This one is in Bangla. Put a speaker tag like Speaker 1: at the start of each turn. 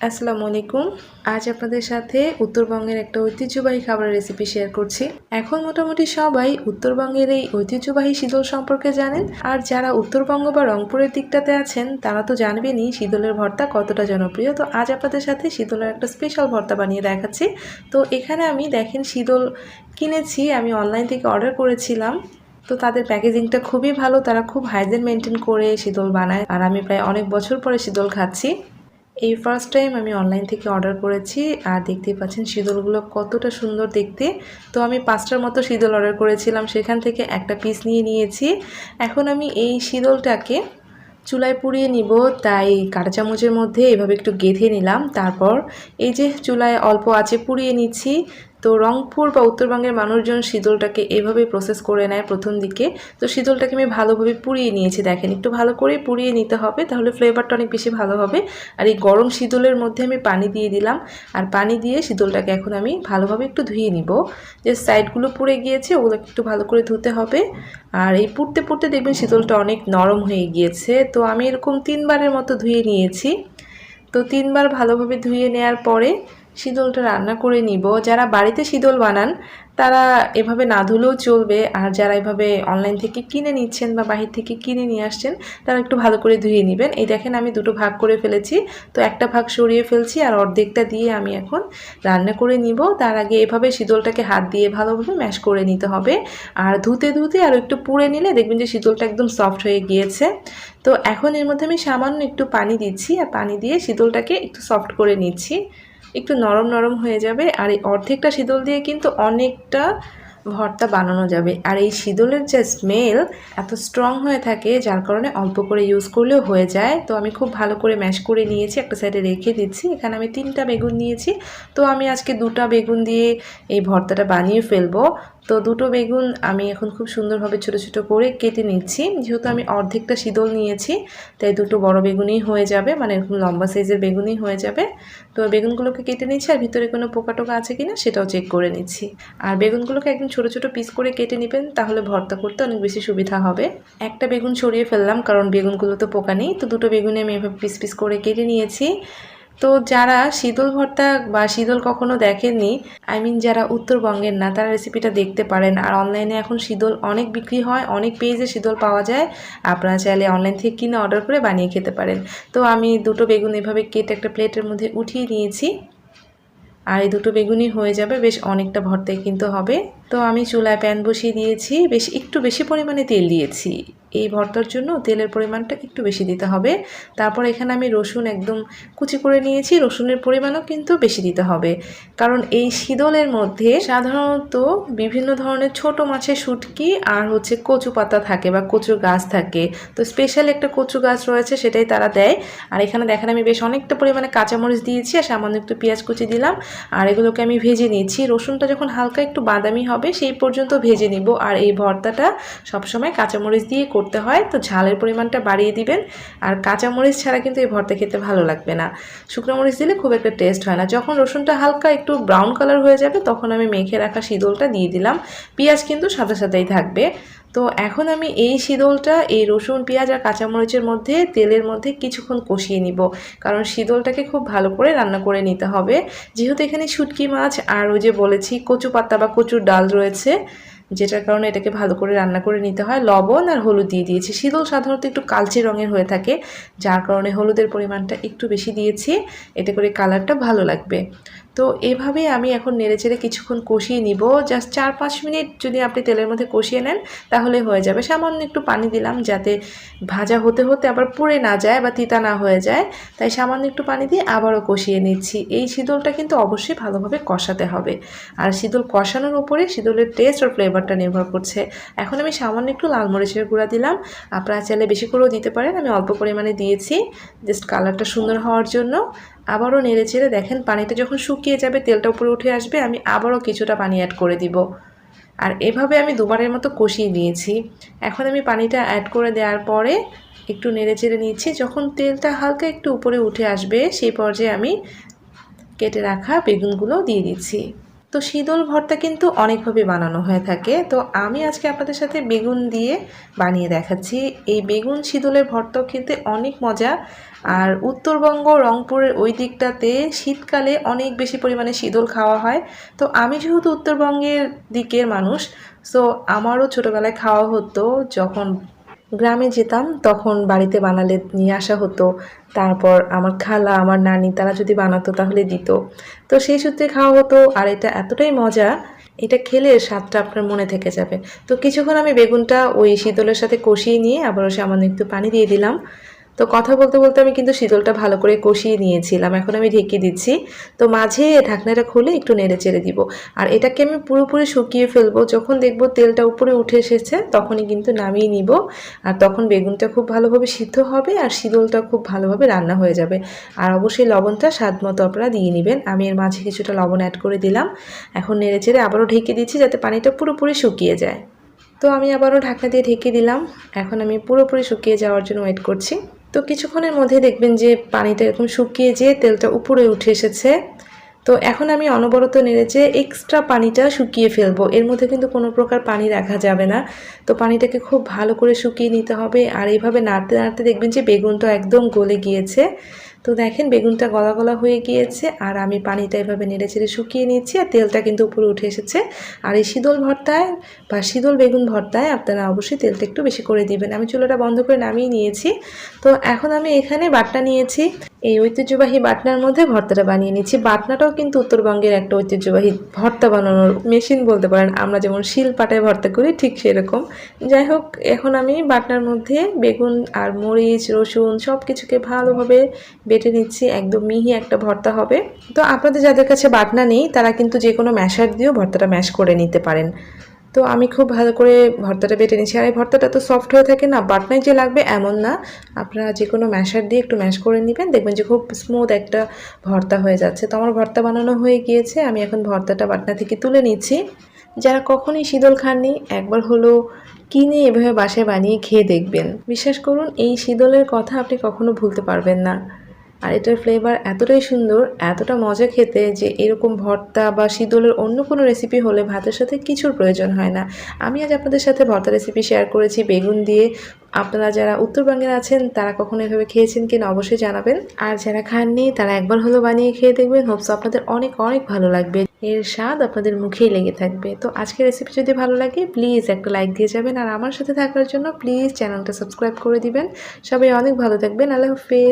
Speaker 1: আসসালামু আলাইকুম। আজ আপনাদের সাথে উত্তরবঙ্গের একটা ঐতিহ্যবাহী খাবারের রেসিপি শেয়ার করছি। এখন মোটামুটি সবাই উত্তরবঙ্গের এই ঐতিহ্যবাহী শীতল সম্পর্কে জানেন। আর যারা উত্তরবঙ্গ বা রংপুরের দিকটাতে আছেন তারা তো জানবেনই শীতলের ভর্তা কতটা জনপ্রিয়। তো আজ আপনাদের সাথে শীতলের একটা স্পেশাল ভর্তা বানিয়ে দেখাচ্ছি। তো এখানে আমি দেখেন শীতল কিনেছি, আমি অনলাইন থেকে অর্ডার করেছিলাম। তো তাদের প্যাকেজিংটা খুবই ভালো, তারা খুব হাইজিন মেনটেন করে শীতল বানায়। আর আমি প্রায় অনেক বছর পরে শীতল খাচ্ছি। এই ফার্স্ট টাইম আমি অনলাইন থেকে অর্ডার করেছি। আর দেখতেই পাচ্ছেন শীতলগুলো কতটা সুন্দর দেখতে। তো আমি 5টার মতো শীতল অর্ডার করেছিলাম, সেখান থেকে একটা পিস নিয়েছি। এখন আমি এই শীতলটাকে চুলায় পুড়িয়ে নিব, তাই কাঁটা চামচের মধ্যে এভাবে একটু গেঁথে নিলাম। তারপর এই যে চুলায় অল্প আঁচে পুড়িয়ে নিচ্ছি। তো রংপুর বা উত্তরবঙ্গের মানুষজন শীতলটাকে এভাবেই প্রসেস করে নেয় প্রথম দিকে। তো শীতলটাকে আমি ভালোভাবে পুড়িয়ে নিয়েছি, দেখেন একটু ভালো করে পুড়িয়ে নিতে হবে, তাহলে ফ্লেভারটা অনেক বেশি ভালো হবে। আর এই গরম শীতলের মধ্যে আমি পানি দিয়ে দিলাম। আর পানি দিয়ে শীতলটাকে এখন আমি ভালোভাবে একটু ধুয়ে নিব। যে সাইডগুলো পুড়ে গিয়েছে ওগুলো একটু ভালো করে ধুতে হবে। আর এই পুড়তে পুড়তে দেখবেন শীতলটা অনেক নরম হয়ে গিয়েছে। তো আমি এরকম 3বারের মতো ধুয়ে নিয়েছি। তো 3বার ভালোভাবে ধুয়ে নেওয়ার পরে শীতলটা রান্না করে নিব। যারা বাড়িতে শীতল বানান তারা এভাবে না ধুলেও চলবে, আর যারা এভাবে অনলাইন থেকে কিনে নিচ্ছেন বা বাহির থেকে কিনে নিয়ে আসছেন তারা একটু ভালো করে ধুয়ে নেবেন। এই দেখেন আমি দুটো ভাগ করে ফেলেছি। তো একটা ভাগ সরিয়ে ফেলছি আর অর্ধেকটা দিয়ে আমি এখন রান্না করে নিব। তার আগে এভাবে শীতলটাকে হাত দিয়ে ভালোভাবে ম্যাশ করে নিতে হবে। আর ধুতে ধুতে আর একটু পুড়ে নিলে দেখবেন যে শীতলটা একদম সফট হয়ে গিয়েছে। তো এখন এর মধ্যে আমি সামান্য একটু পানি দিচ্ছি, আর পানি দিয়ে শীতলটাকে একটু সফট করে নিচ্ছি। একটু নরম নরম হয়ে যাবে। আর এই অর্ধেকটা শীতল দিয়ে কিন্তু অনেকটা ভর্তা বানানো যাবে। আর এই শীতলের যে স্মেল এত স্ট্রং হয়ে থাকে যার কারণে অল্প করে ইউজ করলেও হয়ে যায়। তো আমি খুব ভালো করে ম্যাশ করে নিয়েছি, একটা সাইডে রেখে দিচ্ছি। এখানে আমি 3টা বেগুন নিয়েছি। তো আমি আজকে 2টা বেগুন দিয়ে এই ভর্তাটা বানিয়ে ফেলবো। তো দুটো বেগুন আমি এখন খুব সুন্দরভাবে ছোট ছোট করে কেটে নিচ্ছি। যেহেতু আমি অর্ধেকটা শীতল নিয়েছি তাই দুটো বড় বেগুনই হয়ে যাবে, মানে এরকম লম্বা সাইজের বেগুনই হয়ে যাবে। তো বেগুনগুলোকে কেটে নিচ্ছি, আর ভিতরে কোনো পোকা টোকা আছে কিনা সেটাও চেক করে নিচ্ছি। আর বেগুনগুলোকে একদম ছোট ছোট পিস করে কেটে নেবেন, তাহলে ভর্তা করতে অনেক বেশি সুবিধা হবে। একটা বেগুন সরিয়ে ফেললাম কারণ বেগুনগুলো তো পোকা নেই। তো দুটো বেগুনে আমি এভাবে পিস পিস করে কেটে নিয়েছি। তো যারা শীতল ভর্তা বা শীতল কখনো দেখেননি, যারা উত্তরবঙ্গের না, তারা রেসিপিটা দেখতে পারেন। আর অনলাইনে এখন শীতল অনেক বিক্রি হয়, অনেক পেজে শীতল পাওয়া যায়। আপনারা চাইলে অনলাইন থেকে কিনে অর্ডার করে বানিয়ে খেতে পারেন। তো আমি দুটো বেগুন এভাবে কেটে একটা প্লেটের মধ্যে উঠিয়ে নিয়েছি। আর এই দুটো বেগুনই হয়ে যাবে, বেশ অনেকটা ভর্তাই কিন্তু হবে। তো আমি চুলায় প্যান বসিয়ে দিয়েছি, একটু বেশি পরিমাণে তেল দিয়েছি। এই ভর্তার জন্য তেলের পরিমাণটা একটু বেশি দিতে হবে। তারপর এখানে আমি রসুন একদম কুচি করে নিয়েছি, রসুনের পরিমাণও কিন্তু বেশি দিতে হবে। কারণ এই শীতলের মধ্যে সাধারণত বিভিন্ন ধরনের ছোট মাছের শুটকি আর কচু পাতা থাকে বা কচুর গাছ থাকে। তো স্পেশাল একটা কচু গাছ রয়েছে, সেটাই তারা দেয়। আর এখানে দেখেন আমি বেশ অনেকটা পরিমাণে কাঁচামরিচ দিয়েছি আর সামান্য একটু পেঁয়াজ কুচি দিলাম। আর এগুলোকে আমি ভেজে নিচ্ছি। রসুনটা যখন হালকা একটু বাদামি হবে সেই পর্যন্ত ভেজে নিব। আর এই ভর্তাটা সবসময় কাঁচামরিচ দিয়ে করতে হয়, তো ঝালের পরিমাণটা বাড়িয়ে দিবেন। আর কাঁচামরিচ ছাড়া কিন্তু এই ভর্তা খেতে ভালো লাগবে না, শুকনো মরিচ দিলে খুব একটা টেস্ট হয় না। যখন রসুনটা হালকা একটু ব্রাউন কালার হয়ে যাবে তখন আমি মেখে রাখা শীতলটা দিয়ে দিলাম। পেঁয়াজ কিন্তু সাথে সাথেই থাকবে। তো এখন আমি এই শীতলটা এই রসুন পেঁয়াজ আর কাঁচামরিচের মধ্যে তেলের মধ্যে কিছুক্ষণ কষিয়ে নিব। কারণ শীতলটাকে খুব ভালো করে রান্না করে নিতে হবে। যেহেতু এখানে শুটকি মাছ আর ওই যে বলেছি কচু পাতা বা কচুর ডাল রয়েছে, যেটার কারণে এটাকে ভালো করে রান্না করে নিতে হয়। লবণ আর হলুদ দিয়ে দিয়েছি। শীতল সাধারণত একটু কালচে রঙের হয়ে থাকে, যার কারণে হলুদের পরিমাণটা একটু বেশি দিয়েছি, এতে করে কালারটা ভালো লাগবে। তো এভাবে আমি এখন নেড়েচেড়ে কিছুক্ষণ কষিয়ে নিব। জাস্ট 4-5 মিনিট যদি আপনি তেলের মধ্যে কষিয়ে নেন তাহলে হয়ে যাবে। সামান্য একটু পানি দিলাম যাতে ভাজা হতে হতে আবার পুড়ে না যায় বা তিতা না হয়ে যায়, তাই সামান্য একটু পানি দিয়ে আবারও কষিয়ে নিচ্ছি। এই শীতলটা কিন্তু অবশ্যই ভালোভাবে কষাতে হবে। আর শীতল কষানোর উপরে শীতলের টেস্ট আর ফ্লেভারটা নির্ভর করছে। এখন আমি সামান্য একটু লাল মরিচের গুঁড়া দিলাম, আপনারা চাইলে বেশি করেও দিতে পারেন, আমি অল্প পরিমাণে দিয়েছি জাস্ট কালারটা সুন্দর হওয়ার জন্য। আবারও নেড়েচেড়ে দেখেন পানিটা যখন শুকিয়ে যাবে, তেলটা উপরে উঠে আসবে, আমি আবারও কিছুটা পানি অ্যাড করে দিব। আর এভাবে আমি 2বারের মতো কষিয়ে নিয়েছি। এখন আমি পানিটা অ্যাড করে দেওয়ার পরে একটু নেড়েচেড়ে নিচ্ছি। যখন তেলটা হালকা একটু উপরে উঠে আসবে সেই পর্যায়ে আমি কেটে রাখা বেগুনগুলো দিয়ে দিচ্ছি। তো শীতল ভর্তা কিন্তু অনেকভাবে বানানো হয়ে থাকে, তো আমি আজকে আপনাদের সাথে বেগুন দিয়ে বানিয়ে দেখাচ্ছি। এই বেগুন শীতলের ভর্তাও খেতে অনেক মজা। আর উত্তরবঙ্গ রংপুরের ওই দিকটাতে শীতকালে অনেক বেশি পরিমাণে শীতল খাওয়া হয়। তো আমি যেহেতু উত্তরবঙ্গের দিকের মানুষ, সো আমারও ছোটোবেলায় খাওয়া হতো। যখন গ্রামে যেতাম তখন বাড়িতে বানালে নিয়ে আসা হতো, তারপর আমার খালা আমার নানি তারা যদি বানাতো তাহলে দিত। তো সেই সূত্রে খাওয়া হতো। আর এটা এতটাই মজা, এটা খেলে স্বাদটা আপনার মনে থেকে যাবে। তো কিছুক্ষণ আমি বেগুনটা ওই শীতলের সাথে কষিয়ে নিয়ে আবারও সামান্য একটু পানি দিয়ে দিলাম। তো কথা বলতে বলতে আমি কিন্তু শীতলটা ভালো করে কষিয়ে নিয়েছিলাম। এখন আমি ঢেকে দিচ্ছি। তো মাঝে ঢাকনাটা খুলে একটু নেড়ে চেড়ে দিব। আর এটাকে আমি পুরোপুরি শুকিয়ে ফেলবো। যখন দেখবো তেলটা উপরে উঠে এসেছে তখনই কিন্তু নামিয়ে নিব। আর তখন বেগুনটা খুব ভালোভাবে সিদ্ধ হবে আর শীতলটা খুব ভালোভাবে রান্না হয়ে যাবে। আর অবশ্যই লবণটা স্বাদ মতো আপনারা দিয়ে নেবেন। আমি এর মাঝে কিছুটা লবণ অ্যাড করে দিলাম। এখন নেড়ে চেড়ে আবারও ঢেকে দিচ্ছি যাতে পানিটা পুরোপুরি শুকিয়ে যায়। তো আমি আবারও ঢাকনা দিয়ে ঢেকে দিলাম। এখন আমি পুরোপুরি শুকিয়ে যাওয়ার জন্য ওয়েট করছি। তো কিছুক্ষণের মধ্যে দেখবেন যে পানিটা এরকম শুকিয়ে যেয়ে তেলটা উপরে উঠে এসেছে। তো এখন আমি অনবরত নেড়েচেড়ে এক্সট্রা পানিটা শুকিয়ে ফেলবো। এর মধ্যে কিন্তু কোনো প্রকার পানি রাখা যাবে না। তো পানিটাকে খুব ভালো করে শুকিয়ে নিতে হবে। আর এইভাবে নাড়তে নাড়তে দেখবেন যে বেগুনটা একদম গলে গিয়েছে। তো দেখেন বেগুনটা গলা গলা হয়ে গিয়েছে। আর আমি পানিটা এভাবে নেড়েচেড়ে শুকিয়ে নিচ্ছি আর তেলটা কিন্তু উপরে উঠে এসেছে। আর এই শীতল ভর্তায় বা শীতল বেগুন ভর্তায় আপনারা অবশ্যই তেলটা একটু বেশি করে দিবেন। আমি চুলাটা বন্ধ করে নামিয়ে নিয়েছি। তো এখন আমি এখানে বাটনা নিয়েছি। এই ঐতিহ্যবাহী বাটনার মধ্যে ভর্তাটা বানিয়ে নিচ্ছি। বাটনাটাও কিন্তু উত্তরবঙ্গের একটা ঐতিহ্যবাহী ভর্তা বানানোর মেশিন বলতে পারেন। আমরা যেমন শিল পাটায় ভর্তা করি ঠিক সেরকম। যাই হোক, এখন আমি বাটনার মধ্যে বেগুন আর মরিচ রসুন সব কিছুকে ভালোভাবে বেটে নিচ্ছি। একদম মিহি একটা ভর্তা হবে। তো আপনাদের যাদের কাছে বাটনা নেই তারা কিন্তু যে কোনো ম্যাশার দিয়েও ভর্তাটা ম্যাশ করে নিতে পারেন। তো আমি খুব ভালো করে ভর্তাটা বেটে নিচ্ছি। আর এই ভর্তাটা তো সফট হয়ে থাকে না, বাটনায় যে লাগবে এমন না। আপনারা যে কোনো ম্যাশার দিয়ে একটু ম্যাশ করে নেবেন, দেখবেন যে খুব স্মুথ একটা ভর্তা হয়ে যাচ্ছে। তো আমার ভর্তা বানানো হয়ে গিয়েছে। আমি এখন ভর্তাটা বাটনা থেকে তুলে নিচ্ছি। যারা কখনোই শীতল খাননি একবার হলো কিনে এভাবে বাসায় বানিয়ে খেয়ে দেখবেন। বিশ্বাস করুন এই শীতলের কথা আপনি কখনো ভুলতে পারবেন না। আর এটার ফ্লেভার এতটাই সুন্দর, এতটা মজা খেতে যে এরকম ভর্তা বা শীতলের অন্য কোনো রেসিপি হলে ভাতের সাথে কিছুর প্রয়োজন হয় না। আমি আজ আপনাদের সাথে ভর্তা রেসিপি শেয়ার করেছি বেগুন দিয়ে। আপনারা যারা উত্তরবঙ্গের আছেন তারা কখনো এভাবে খেয়েছেন কিনা অবশ্যই জানাবেন। আর যারা খাননি তারা একবার হলো বানিয়ে খেয়ে দেখবেন। হোপস আপনাদের অনেক অনেক ভালো লাগবে। এর স্বাদ আপনাদের মুখেই লেগে থাকবে। তো আজকের রেসিপি যদি ভালো লাগে প্লিজ একটা লাইক দিয়ে যাবেন। আর আমার সাথে থাকার জন্য প্লিজ চ্যানেলটা সাবস্ক্রাইব করে দিবেন। সবাই অনেক ভালো থাকবেন। আল্লাহ হাফেজ।